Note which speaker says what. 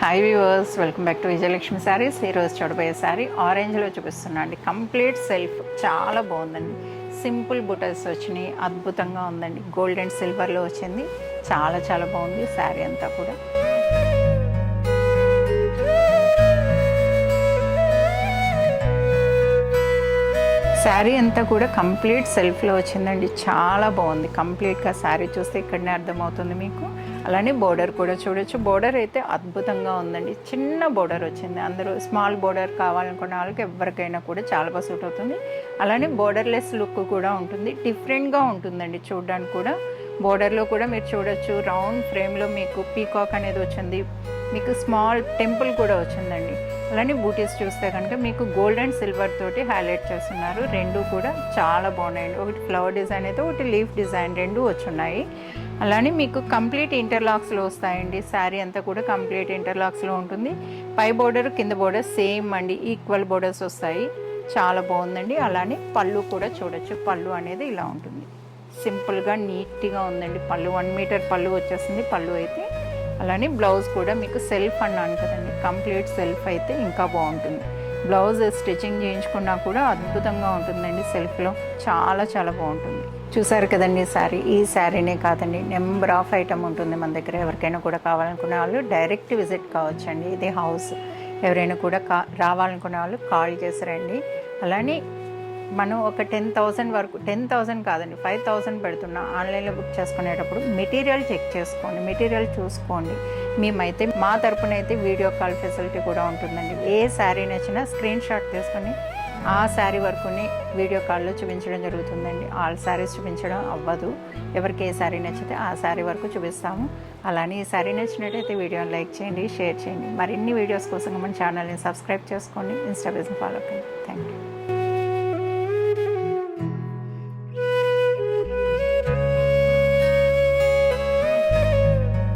Speaker 1: Hi viewers, welcome back to Vijayalakshmi saris. ఈరోజు చూడబోయే శారీ ఆరెంజ్లో చూపిస్తున్నా అండి. కంప్లీట్ సెల్ఫ్ చాలా బాగుందండి. సింపుల్ బుటల్స్ వచ్చినాయి, అద్భుతంగా ఉందండి. గోల్డ్ అండ్ సిల్వర్లో వచ్చింది. చాలా చాలా బాగుంది శారీ అంతా కూడా. శారీ అంతా కూడా కంప్లీట్ సెల్ఫ్లో వచ్చిందండి. చాలా బాగుంది. కంప్లీట్గా శారీ చూస్తే ఇక్కడనే అర్థమవుతుంది మీకు. అలానే బోర్డర్ కూడా చూడొచ్చు. బోర్డర్ అయితే అద్భుతంగా ఉందండి. చిన్న బోర్డర్ వచ్చింది. అందరూ స్మాల్ బోర్డర్ కావాలనుకున్న వాళ్ళకి ఎవరికైనా కూడా చాలా బాగా సూట్ అవుతుంది. అలానే బోర్డర్లెస్ లుక్ కూడా ఉంటుంది. డిఫరెంట్గా ఉంటుందండి చూడడానికి కూడా. బోర్డర్లో కూడా మీరు చూడొచ్చు, రౌండ్ ఫ్రేమ్లో మీకు పీకాక్ అనేది వచ్చింది. మీకు స్మాల్ టెంపుల్ కూడా వచ్చిందండి. అలానే బూటీస్ చూస్తే కనుక మీకు గోల్డ్ అండ్ సిల్వర్ తోటి హైలైట్ చేస్తున్నారు. రెండు కూడా చాలా బాగున్నాయండి. ఒకటి ఫ్లవర్ డిజైన్ అయితే ఒకటి లీఫ్ డిజైన్ రెండు వచ్చున్నాయి. అలానే మీకు కంప్లీట్ ఇంటర్లాక్స్లో వస్తాయండి. శారీ అంతా కూడా కంప్లీట్ ఇంటర్లాక్స్లో ఉంటుంది. పై బోర్డర్ కింద బోర్డర్ సేమ్ అండి, ఈక్వల్ బోర్డర్స్ వస్తాయి. చాలా బాగుందండి. అలానే పళ్ళు కూడా చూడొచ్చు. పళ్ళు అనేది ఇలా ఉంటుంది. సింపుల్గా నీట్గా ఉందండి. పళ్ళు 1 మీటర్ పళ్ళు వచ్చేస్తుంది పళ్ళు అయితే. అలానే బ్లౌజ్ కూడా మీకు సెల్ఫ్ అన్నాను కదండి, కంప్లీట్ సెల్ఫ్ అయితే ఇంకా బాగుంటుంది. బ్లౌజ్ స్టిచ్చింగ్ చేయించుకున్నా కూడా అద్భుతంగా ఉంటుందండి. సెల్ఫ్లో చాలా చాలా బాగుంటుంది. చూసారు కదండి శారీ. ఈ శారీనే కాదండి, నెంబర్ ఆఫ్ ఐటమ్ ఉంటుంది మన దగ్గర. ఎవరికైనా కూడా కావాలనుకునే వాళ్ళు డైరెక్ట్ విజిట్ కావచ్చండి. ఇది హౌస్. ఎవరైనా కూడా రావాలనుకునే వాళ్ళు కాల్ చేసారండి. అలానే మనం ఒక 10,000 వరకు, 10,000 కాదండి 5,000 పెడుతున్నా ఆన్లైన్లో బుక్ చేసుకునేటప్పుడు మెటీరియల్ చెక్ చేసుకోండి, మెటీరియల్ చూసుకోండి. మేమైతే మా తరపున అయితే వీడియో కాల్ ఫెసిలిటీ కూడా ఉంటుందండి. ఏ శారీ నచ్చినా స్క్రీన్ షాట్ తీసుకొని ఆ శారీ వరకుని వీడియో కాల్లో చూపించడం జరుగుతుందండి. ఆల్ శారీస్ చూపించడం అవ్వదు. ఎవరికి ఏ శారీ నచ్చితే ఆ శారీ వరకు చూపిస్తాము. అలానే ఈ శారీ నచ్చినట్టయితే వీడియోని లైక్ చేయండి, షేర్ చేయండి. మరిన్ని వీడియోస్ కోసం మన ఛానల్ని సబ్స్క్రైబ్ చేసుకోండి, ఇన్స్టా పేజ్ని ఫాలో కండి. Thank you.